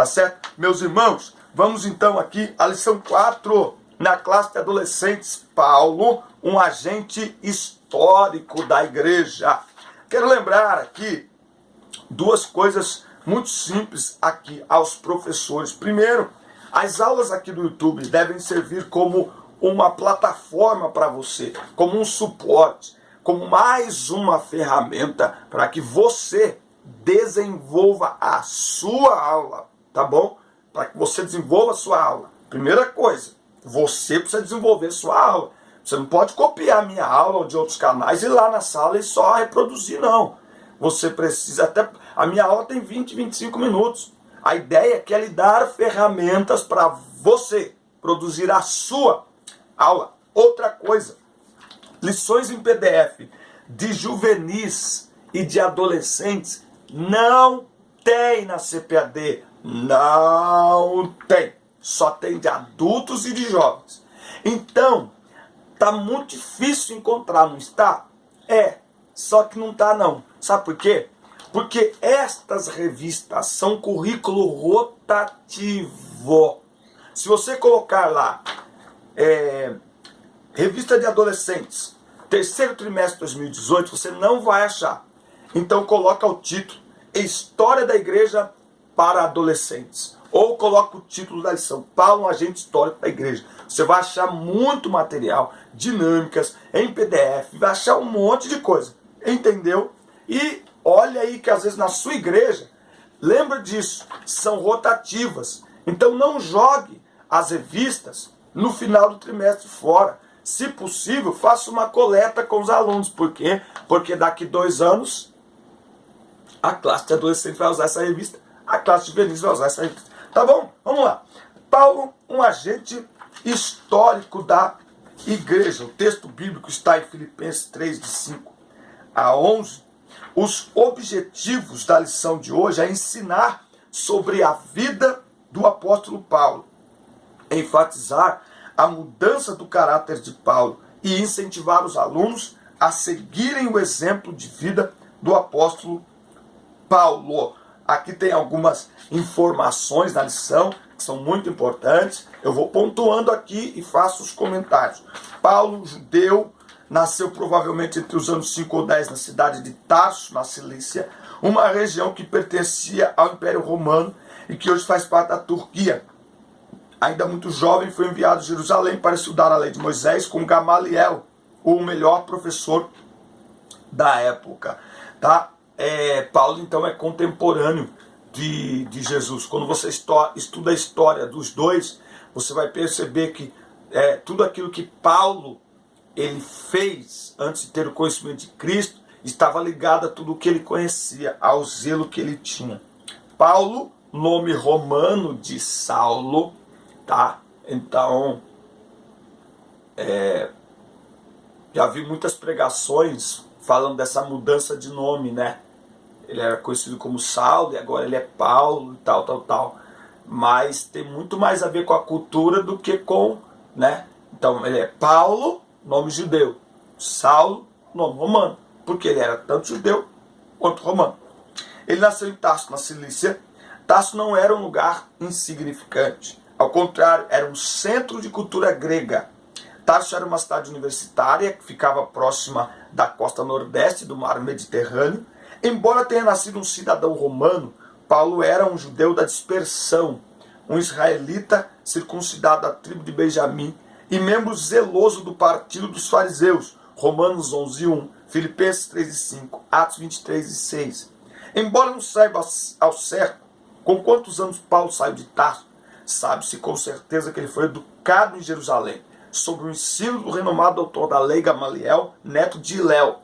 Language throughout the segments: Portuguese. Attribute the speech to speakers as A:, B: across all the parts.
A: Tá certo? Meus irmãos, vamos então aqui à lição 4, na classe de adolescentes. Paulo, um agente histórico da igreja. Quero lembrar aqui duas coisas muito simples aqui aos professores. Primeiro, as aulas aqui do YouTube devem servir como uma plataforma para você, como um suporte, como mais uma ferramenta para que você desenvolva a sua aula, tá bom? Para que você desenvolva a sua aula. Primeira coisa, você precisa desenvolver sua aula. Você não pode copiar a minha aula ou de outros canais e ir lá na sala e só reproduzir, não. Você precisa, até a minha aula tem 20, 25 minutos. A ideia é que é lhe dar ferramentas para você produzir a sua aula. Outra coisa, lições em PDF de juvenis e de adolescentes não tem na CPAD. Não tem. Só tem de adultos e de jovens. Então, tá muito difícil encontrar, não está? Só que não tá não. Sabe por quê? Porque estas revistas são currículo rotativo. Se você colocar lá, revista de adolescentes, terceiro trimestre de 2018, você não vai achar. Então coloca o título, História da Igreja para Adolescentes. Ou coloca o título da lição, Paulo, um agente histórico da igreja. Você vai achar muito material, dinâmicas, em PDF, vai achar um monte de coisa. Entendeu? E olha aí que às vezes na sua igreja, lembra disso, são rotativas. Então não jogue as revistas no final do trimestre fora. Se possível, faça uma coleta com os alunos. Por quê? Porque daqui 2 anos, a classe de adolescente vai usar essa revista, a classe de juvenis vai usar essa revista. Tá bom? Vamos lá. Paulo, um agente histórico da igreja. O texto bíblico está em Filipenses 3, de 5 a 11. Os objetivos da lição de hoje é ensinar sobre a vida do apóstolo Paulo, enfatizar a mudança do caráter de Paulo e incentivar os alunos a seguirem o exemplo de vida do apóstolo Paulo. Aqui tem algumas informações na lição que são muito importantes. Eu vou pontuando aqui e faço os comentários. Paulo, judeu, nasceu provavelmente entre os anos 5 ou 10 na cidade de Tarso, na Cilícia, uma região que pertencia ao Império Romano e que hoje faz parte da Turquia. Ainda muito jovem, foi enviado a Jerusalém para estudar a lei de Moisés com Gamaliel, o melhor professor da época. Tá? Paulo, então, é contemporâneo de Jesus. Quando você estuda a história dos dois, você vai perceber que tudo aquilo que Paulo ele fez antes de ter o conhecimento de Cristo estava ligado a tudo o que ele conhecia, ao zelo que ele tinha. Paulo, nome romano de Saulo, tá? Então, já vi muitas pregações falando dessa mudança de nome, né? Ele era conhecido como Saulo e agora ele é Paulo e tal. Mas tem muito mais a ver com a cultura do que com, né? Então ele é Paulo, nome judeu. Saulo, nome romano. Porque ele era tanto judeu quanto romano. Ele nasceu em Tarso, na Cilícia. Tarso não era um lugar insignificante. Ao contrário, era um centro de cultura grega. Tarso era uma cidade universitária que ficava próxima da costa nordeste do mar Mediterrâneo. Embora tenha nascido um cidadão romano, Paulo era um judeu da dispersão, um israelita circuncidado da tribo de Benjamim e membro zeloso do partido dos fariseus, Romanos 11, 1, Filipenses 3 e 5, Atos 23 e 6. Embora não saiba ao certo com quantos anos Paulo saiu de Tarso, sabe-se com certeza que ele foi educado em Jerusalém, sob o ensino do renomado doutor da lei Gamaliel, neto de Hilel.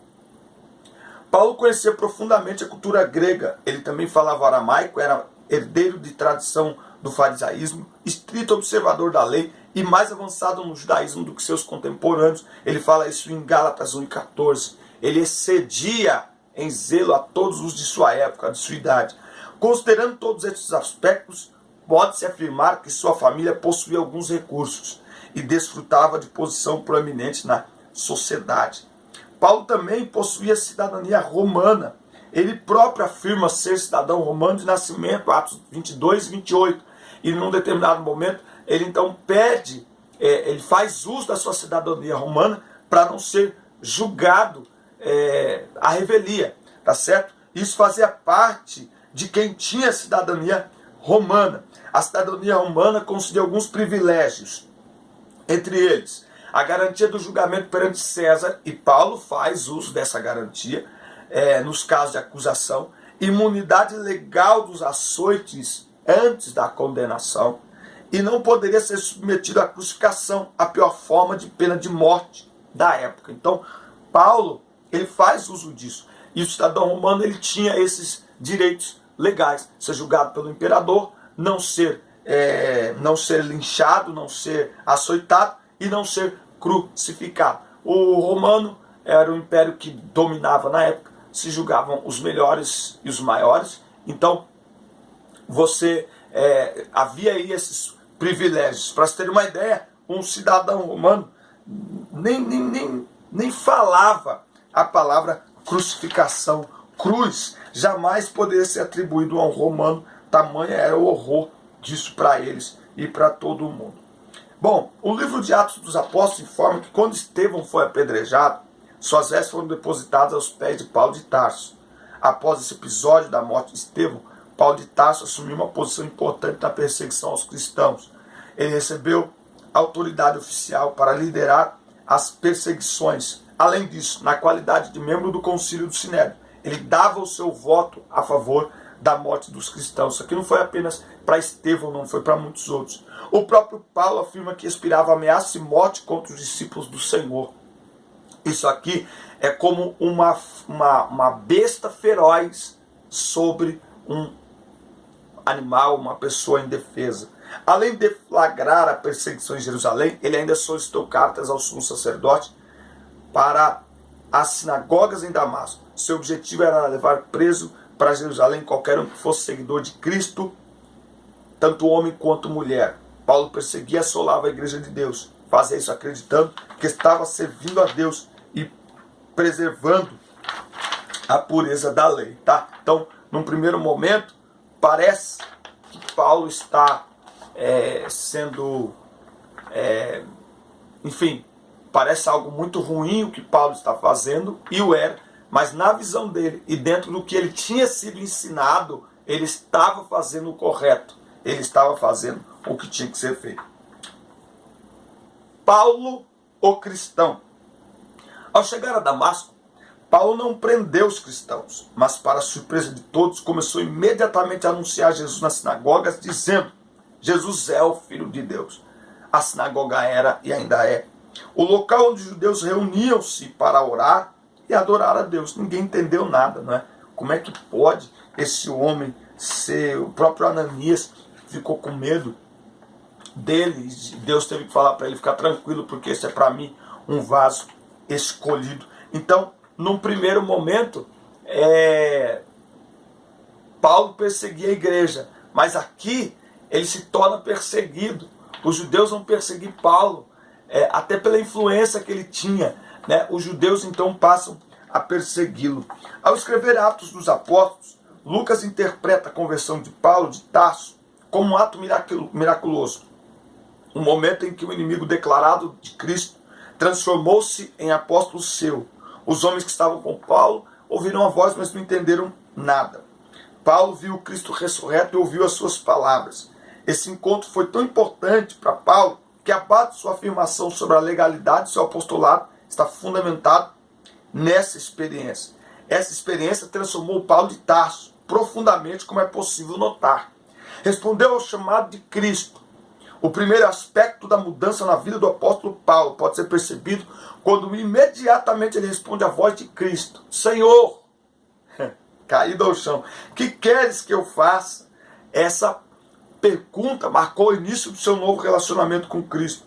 A: Paulo conhecia profundamente a cultura grega. Ele também falava aramaico, era herdeiro de tradição do farisaísmo, estrito observador da lei e mais avançado no judaísmo do que seus contemporâneos. Ele fala isso em Gálatas 1,14. Ele excedia em zelo a todos os de sua época, de sua idade. Considerando todos esses aspectos, pode-se afirmar que sua família possuía alguns recursos e desfrutava de posição proeminente na sociedade. Paulo também possuía cidadania romana. Ele próprio afirma ser cidadão romano de nascimento, Atos 22 e 28. E num determinado momento, ele então pede, ele faz uso da sua cidadania romana para não ser julgado à revelia, tá certo? Isso fazia parte de quem tinha cidadania romana. A cidadania romana concedia alguns privilégios, entre eles a garantia do julgamento perante César, e Paulo faz uso dessa garantia nos casos de acusação, imunidade legal dos açoites antes da condenação, e não poderia ser submetido à crucificação, a pior forma de pena de morte da época. Então, Paulo, ele faz uso disso. E o cidadão romano, ele tinha esses direitos legais: ser julgado pelo imperador, não ser linchado, não ser açoitado e não ser crucificado. O romano era o império que dominava na época, se julgavam os melhores e os maiores. Então, havia aí esses privilégios. Para você ter uma ideia, um cidadão romano nem falava a palavra crucificação, cruz, jamais poderia ser atribuído a um romano, tamanho era o horror disso para eles e para todo mundo. Bom, o livro de Atos dos Apóstolos informa que quando Estevão foi apedrejado, suas vestes foram depositadas aos pés de Paulo de Tarso. Após esse episódio da morte de Estevão, Paulo de Tarso assumiu uma posição importante na perseguição aos cristãos. Ele recebeu autoridade oficial para liderar as perseguições. Além disso, na qualidade de membro do concílio do Sinédrio, ele dava o seu voto a favor da morte dos cristãos. Isso aqui não foi apenas para Estevão, não, foi para muitos outros. O próprio Paulo afirma que expirava ameaça e morte contra os discípulos do Senhor. Isso aqui é como uma besta feroz sobre um animal, uma pessoa indefesa. Além de flagrar a perseguição em Jerusalém, ele ainda solicitou cartas ao sumo sacerdote para as sinagogas em Damasco. Seu objetivo era levar preso para Jerusalém qualquer um que fosse seguidor de Cristo, tanto homem quanto mulher. Paulo perseguia e assolava a igreja de Deus. Fazia isso acreditando que estava servindo a Deus e preservando a pureza da lei. Tá? Então, num primeiro momento, parece que Paulo está parece algo muito ruim o que Paulo está fazendo, e o era, mas na visão dele e dentro do que ele tinha sido ensinado, ele estava fazendo o correto, ele estava fazendo o que tinha que ser feito. Paulo, o cristão. Ao chegar a Damasco, Paulo não prendeu os cristãos, mas para surpresa de todos, começou imediatamente a anunciar Jesus nas sinagogas, dizendo: Jesus é o Filho de Deus. A sinagoga era e ainda é o local onde os judeus reuniam-se para orar e adorar a Deus. Ninguém entendeu nada, não é? Como é que pode esse homem ser... O próprio Ananias ficou com medo dele. Deus teve que falar para ele ficar tranquilo, porque esse é para mim um vaso escolhido. Então, num primeiro momento, Paulo perseguia a igreja, mas aqui ele se torna perseguido. Os judeus vão perseguir Paulo, até pela influência que ele tinha, né? Os judeus então passam a persegui-lo. Ao escrever Atos dos Apóstolos, Lucas interpreta a conversão de Paulo de Tarso como um ato miraculoso. Um momento em que o inimigo declarado de Cristo transformou-se em apóstolo seu. Os homens que estavam com Paulo ouviram a voz, mas não entenderam nada. Paulo viu Cristo ressurreto e ouviu as suas palavras. Esse encontro foi tão importante para Paulo que a base de sua afirmação sobre a legalidade do seu apostolado está fundamentado nessa experiência. Essa experiência transformou Paulo de Tarso profundamente, como é possível notar. Respondeu ao chamado de Cristo. O primeiro aspecto da mudança na vida do apóstolo Paulo pode ser percebido quando imediatamente ele responde à voz de Cristo: Senhor, caído ao chão, que queres que eu faça? Essa pergunta marcou o início do seu novo relacionamento com Cristo.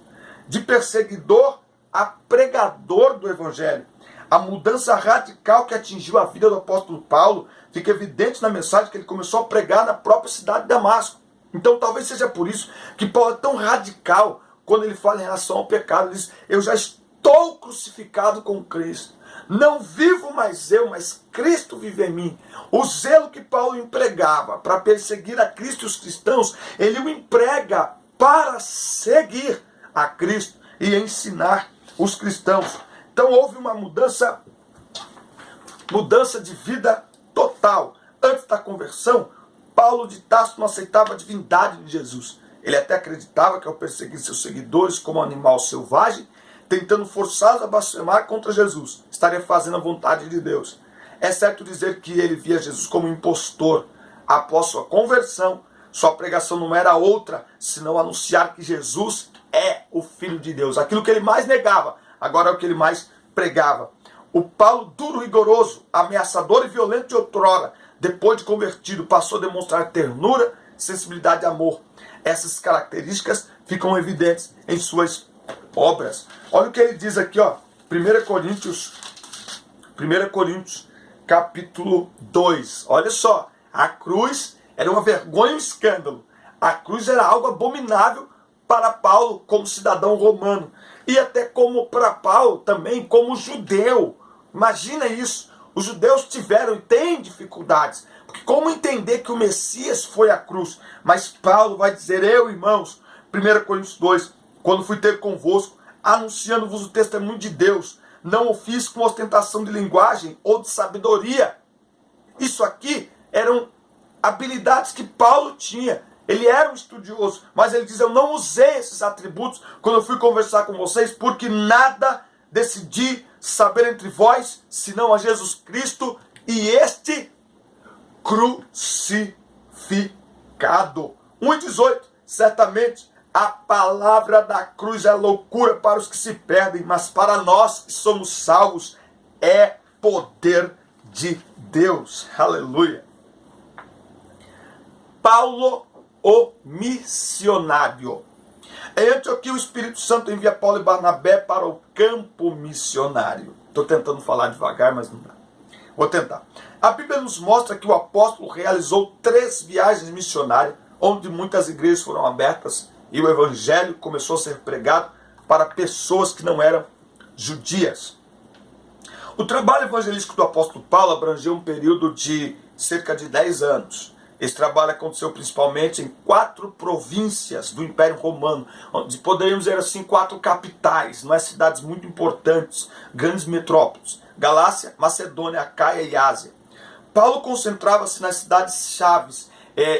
A: De perseguidor a pregador do Evangelho. A mudança radical que atingiu a vida do apóstolo Paulo fica evidente na mensagem que ele começou a pregar na própria cidade de Damasco. Então talvez seja por isso que Paulo é tão radical quando ele fala em relação ao pecado. Ele diz: eu já estou crucificado com Cristo. Não vivo mais eu, mas Cristo vive em mim. O zelo que Paulo empregava para perseguir a Cristo e os cristãos, ele o emprega para seguir a Cristo e ensinar os cristãos. Então houve uma mudança de vida total. Antes da conversão, Paulo de Tarso não aceitava a divindade de Jesus. Ele até acreditava que ao perseguir seus seguidores como um animal selvagem, tentando forçá-los a blasfemar contra Jesus, estaria fazendo a vontade de Deus. É certo dizer que ele via Jesus como um impostor. Após sua conversão, sua pregação não era outra, senão anunciar que Jesus é o Filho de Deus. Aquilo que ele mais negava, agora é o que ele mais pregava. O Paulo, duro, rigoroso, ameaçador e violento de outrora, depois de convertido, passou a demonstrar ternura, sensibilidade e amor. Essas características ficam evidentes em suas obras. Olha o que ele diz aqui, ó, 1 Coríntios, capítulo 2. Olha só, a cruz era uma vergonha e um escândalo. A cruz era algo abominável para Paulo como cidadão romano. E até como para Paulo também como judeu. Imagina isso. Os judeus tiveram e têm dificuldades. Porque como entender que o Messias foi a cruz? Mas Paulo vai dizer, eu, irmãos, 1 Coríntios 2, quando fui ter convosco, anunciando-vos o testemunho de Deus, não o fiz com ostentação de linguagem ou de sabedoria. Isso aqui eram habilidades que Paulo tinha. Ele era um estudioso, mas ele diz, eu não usei esses atributos quando eu fui conversar com vocês, porque nada decidi saber entre vós, senão a Jesus Cristo e este crucificado. 1,18, certamente a palavra da cruz é loucura para os que se perdem, mas para nós que somos salvos é poder de Deus. Aleluia. Paulo, o missionário. Em Antioquia, o Espírito Santo envia Paulo e Barnabé para o campo missionário. Estou tentando falar devagar, mas não dá. Vou tentar. A Bíblia nos mostra que o apóstolo realizou 3 viagens missionárias, onde muitas igrejas foram abertas e o evangelho começou a ser pregado para pessoas que não eram judias. O trabalho evangelístico do apóstolo Paulo abrangeu um período de cerca de 10 anos. Esse trabalho aconteceu principalmente em 4 províncias do Império Romano, onde poderíamos dizer assim 4 capitais, não é, cidades muito importantes, grandes metrópoles: Galácia, Macedônia, Acaia e Ásia. Paulo concentrava-se nas cidades-chaves.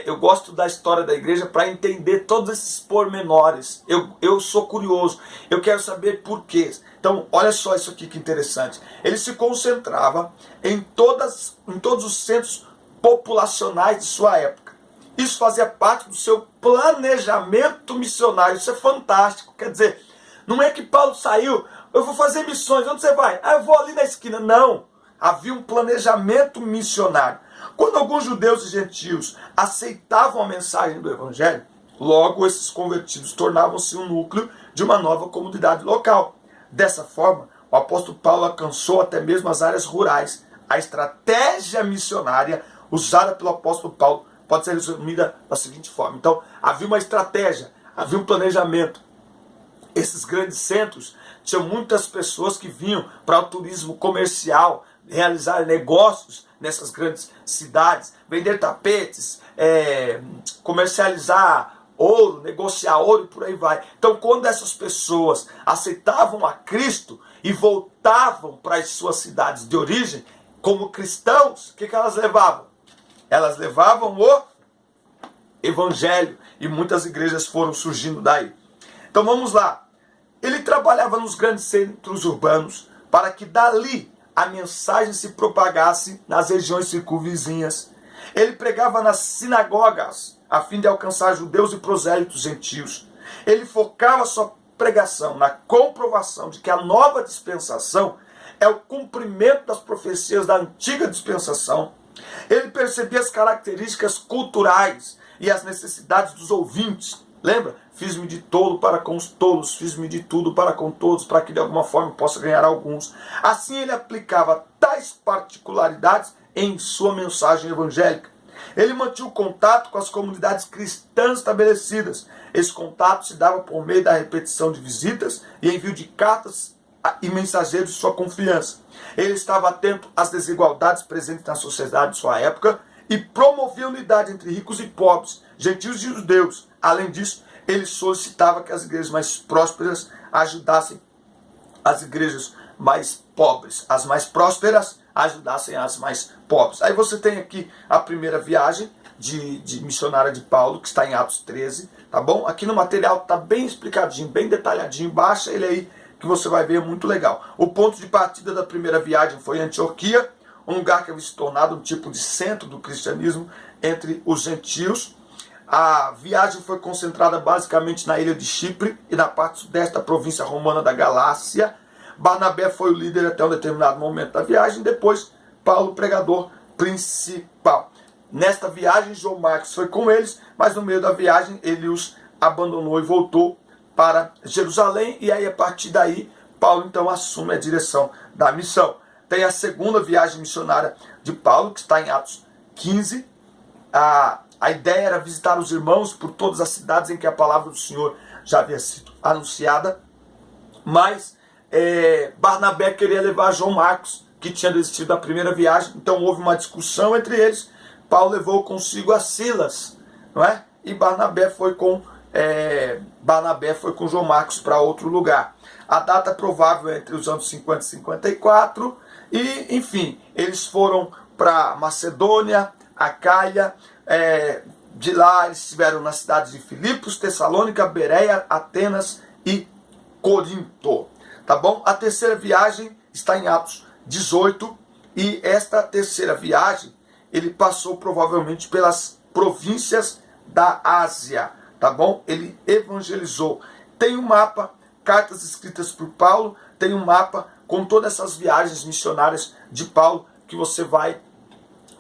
A: Eu gosto da história da igreja para entender todos esses pormenores. Eu sou curioso, eu quero saber por quê. Então, olha só isso aqui que interessante. Ele se concentrava em todos os centros populacionais de sua época. Isso fazia parte do seu planejamento missionário. Isso é fantástico. Quer dizer, não é que Paulo saiu, eu vou fazer missões, onde você vai? Eu vou ali na esquina. Não. Havia um planejamento missionário. Quando alguns judeus e gentios aceitavam a mensagem do evangelho, logo esses convertidos tornavam-se um núcleo de uma nova comunidade local. Dessa forma, o apóstolo Paulo alcançou até mesmo as áreas rurais. A estratégia missionária usada pelo apóstolo Paulo pode ser resumida da seguinte forma. Então, havia uma estratégia, havia um planejamento. Esses grandes centros tinham muitas pessoas que vinham para o turismo comercial, realizar negócios nessas grandes cidades, vender tapetes, comercializar ouro, negociar ouro e por aí vai. Então, quando essas pessoas aceitavam a Cristo e voltavam para as suas cidades de origem, como cristãos, o que elas levavam? Elas levavam o evangelho, e muitas igrejas foram surgindo daí. Então vamos lá. Ele trabalhava nos grandes centros urbanos para que dali a mensagem se propagasse nas regiões circunvizinhas. Ele pregava nas sinagogas a fim de alcançar judeus e prosélitos gentios. Ele focava sua pregação na comprovação de que a nova dispensação é o cumprimento das profecias da antiga dispensação. Ele percebia as características culturais e as necessidades dos ouvintes. Lembra? Fiz-me de tolo para com os tolos, fiz-me de tudo para com todos, para que de alguma forma possa ganhar alguns. Assim ele aplicava tais particularidades em sua mensagem evangélica. Ele mantinha o contato com as comunidades cristãs estabelecidas. Esse contato se dava por meio da repetição de visitas e envio de cartas e mensageiro de sua confiança. Ele estava atento às desigualdades presentes na sociedade de sua época e promovia unidade entre ricos e pobres, gentios e judeus. Além disso, ele solicitava que as igrejas mais prósperas ajudassem as igrejas mais pobres. As mais prósperas ajudassem as mais pobres. Aí você tem aqui a primeira viagem de missionária de Paulo, que está em Atos 13, tá bom? Aqui no material está bem explicadinho, bem detalhadinho. Baixa ele aí que você vai ver, é muito legal. O ponto de partida da primeira viagem foi Antioquia, um lugar que havia se tornado um tipo de centro do cristianismo entre os gentios. A viagem foi concentrada basicamente na ilha de Chipre e na parte sudeste da província romana da Galácia. Barnabé foi o líder até um determinado momento da viagem, depois Paulo, pregador principal. Nesta viagem, João Marcos foi com eles, mas no meio da viagem ele os abandonou e voltou para Jerusalém, e aí a partir daí Paulo então assume a direção da missão. Tem a segunda viagem missionária de Paulo, que está em Atos 15. A ideia era visitar os irmãos por todas as cidades em que a palavra do Senhor já havia sido anunciada, mas Barnabé queria levar João Marcos, que tinha desistido da primeira viagem, então houve uma discussão entre eles. Paulo levou consigo a Silas, não é? E Barnabé foi com João Marcos para outro lugar. A data provável é entre os anos 50 e 54, e enfim, eles foram para Macedônia, Acaia, de lá eles estiveram nas cidades de Filipos, Tessalônica, Bereia, Atenas e Corinto. Tá bom? A terceira viagem está em Atos 18, e esta terceira viagem ele passou provavelmente pelas províncias da Ásia, tá bom? Ele evangelizou. Tem um mapa, cartas escritas por Paulo, tem um mapa com todas essas viagens missionárias de Paulo que você vai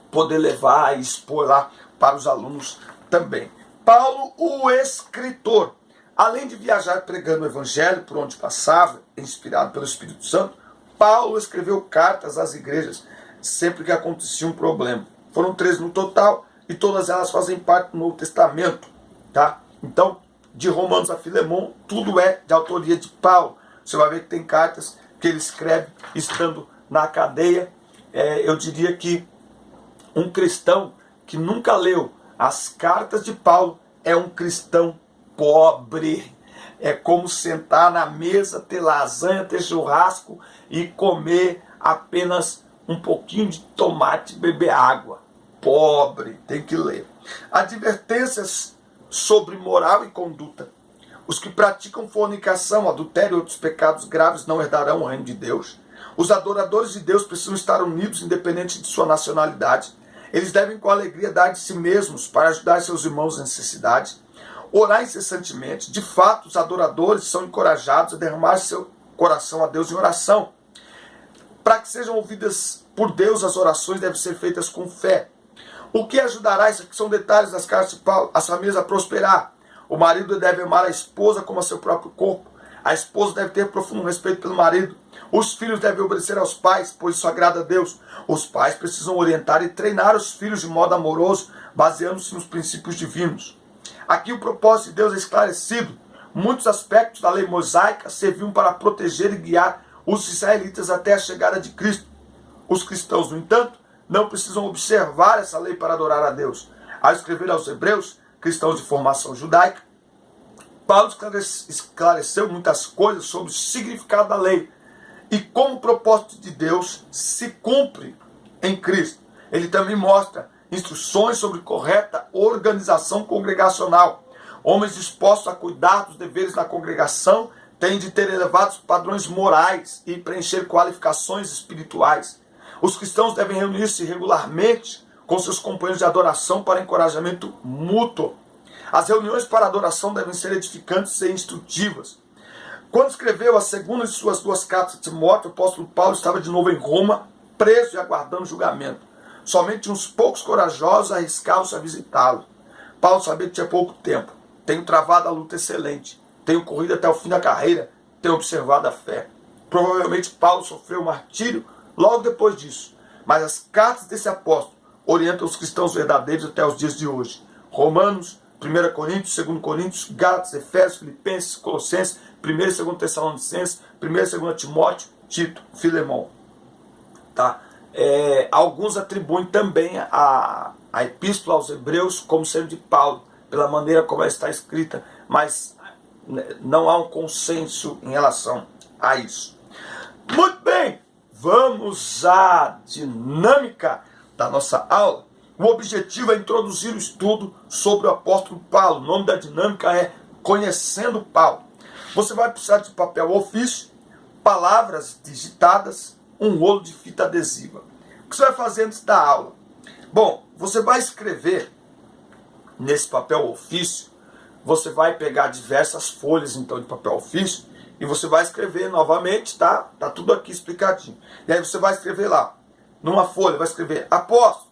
A: poder levar e expor lá para os alunos também. Paulo, o escritor, além de viajar pregando o evangelho por onde passava, inspirado pelo Espírito Santo, Paulo escreveu cartas às igrejas sempre que acontecia um problema. Foram 3 no total, e todas elas fazem parte do Novo Testamento, tá? Então, de Romanos a Filemon, tudo é de autoria de Paulo. Você vai ver que tem cartas que ele escreve estando na cadeia. Eu diria que um cristão que nunca leu as cartas de Paulo é um cristão pobre. É como sentar na mesa, ter lasanha, ter churrasco e comer apenas um pouquinho de tomate e beber água. Pobre, tem que ler. Advertências sobre moral e conduta. Os que praticam fornicação, adultério e outros pecados graves não herdarão o reino de Deus. Os adoradores de Deus precisam estar unidos, independente de sua nacionalidade. Eles devem com alegria dar de si mesmos para ajudar seus irmãos em necessidade. Orar incessantemente. De fato, os adoradores são encorajados a derramar seu coração a Deus em oração. Para que sejam ouvidas por Deus, as orações devem ser feitas com fé. O que ajudará? Isso aqui são detalhes das cartas de Paulo. As famílias a prosperar. O marido deve amar a esposa como a seu próprio corpo. A esposa deve ter profundo respeito pelo marido. Os filhos devem obedecer aos pais, pois isso agrada a Deus. Os pais precisam orientar e treinar os filhos de modo amoroso, baseando-se nos princípios divinos. Aqui o propósito de Deus é esclarecido. Muitos aspectos da lei mosaica serviam para proteger e guiar os israelitas até a chegada de Cristo. Os cristãos, no entanto, não precisam observar essa lei para adorar a Deus. Ao escrever aos hebreus, cristãos de formação judaica, Paulo esclareceu muitas coisas sobre o significado da lei e como o propósito de Deus se cumpre em Cristo. Ele também mostra instruções sobre correta organização congregacional. Homens dispostos a cuidar dos deveres da congregação têm de ter elevados padrões morais e preencher qualificações espirituais. Os cristãos devem reunir-se regularmente com seus companheiros de adoração para encorajamento mútuo. As reuniões para adoração devem ser edificantes e instrutivas. Quando escreveu a segunda de suas 2 cartas a Timóteo, o apóstolo Paulo estava de novo em Roma, preso e aguardando julgamento. Somente uns poucos corajosos arriscavam-se a visitá-lo. Paulo sabia que tinha pouco tempo. Tenho travado a luta excelente. Tenho corrido até o fim da carreira. Tenho observado a fé. Provavelmente Paulo sofreu martírio logo depois disso. Mas as cartas desse apóstolo orientam os cristãos verdadeiros até os dias de hoje. Romanos, 1 Coríntios, 2 Coríntios, Gálatas, Efésios, Filipenses, Colossenses, 1ª e 2ª Tessalonicenses, 1ª e 2ª Timóteo, Tito, Filemão. Tá? Alguns atribuem também a epístola aos Hebreus como sendo de Paulo, pela maneira como ela está escrita, mas não há um consenso em relação a isso. Muito bem, vamos à dinâmica da nossa aula. O objetivo é introduzir o estudo sobre o apóstolo Paulo. O nome da dinâmica é Conhecendo Paulo. Você vai precisar de papel ofício, palavras digitadas, um rolo de fita adesiva. O que você vai fazer antes da aula? Bom, você vai escrever nesse papel ofício, você vai pegar diversas folhas então de papel ofício e você vai escrever novamente, tá? Tá tudo aqui explicadinho. E aí você vai escrever lá, numa folha, vai escrever apóstolo,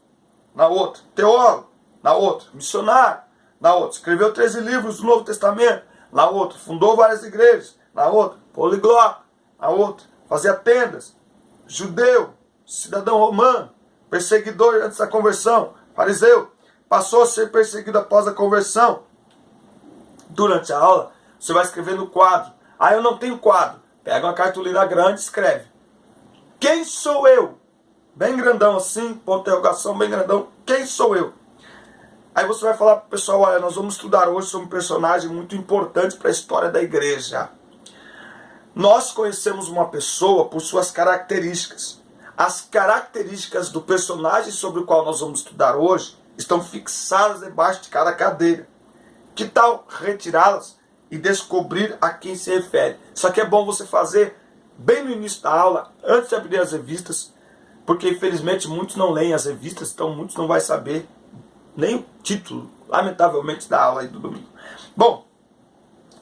A: na outra, teólogo, na outra, missionário, na outra, escreveu 13 livros do Novo Testamento, na outra, fundou várias igrejas, na outra, poliglota, na outra, fazia tendas, judeu, cidadão romano, perseguidor antes da conversão, fariseu, passou a ser perseguido após a conversão. Durante a aula, você vai escrever no quadro. Ah, eu não tenho quadro. Pega uma cartolina grande e escreve. Quem sou eu? Bem grandão assim, ponto de interrogação, bem grandão. Quem sou eu? Aí você vai falar para o pessoal, olha, nós vamos estudar hoje sobre um personagem muito importante para a história da igreja. Nós conhecemos uma pessoa por suas características. As características do personagem sobre o qual nós vamos estudar hoje estão fixadas debaixo de cada cadeira. Que tal retirá-las e descobrir a quem se refere? Só que é bom você fazer bem no início da aula, antes de abrir as revistas, porque infelizmente muitos não leem as revistas, então muitos não vão saber nem o título, lamentavelmente, da aula aí do domingo. Bom,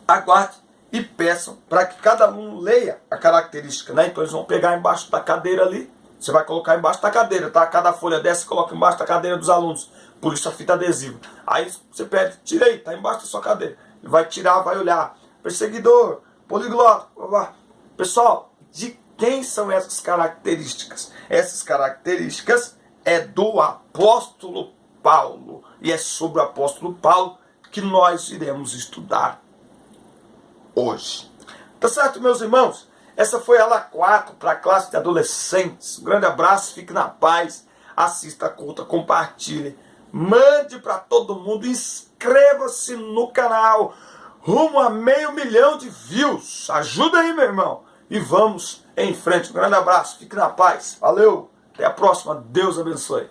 A: aguarde e peçam para que cada aluno leia a característica, né? Então eles vão pegar embaixo da cadeira ali, você vai colocar embaixo da cadeira, tá? Cada folha dessa você coloca embaixo da cadeira dos alunos, por isso a fita adesiva. Aí você pede, tira aí, tá embaixo da sua cadeira. Ele vai tirar, vai olhar, perseguidor, poliglota, pessoal, de quem são essas características? Essas características é do apóstolo Paulo, e é sobre o apóstolo Paulo que nós iremos estudar hoje. Tá certo, meus irmãos? Essa foi a aula 4 para a classe de adolescentes. Um grande abraço, fique na paz, assista a conta, compartilhe, mande para todo mundo, inscreva-se no canal, rumo a 500 mil de views. Ajuda aí, meu irmão, e vamos em frente. Um grande abraço, fique na paz, valeu, até a próxima, Deus abençoe.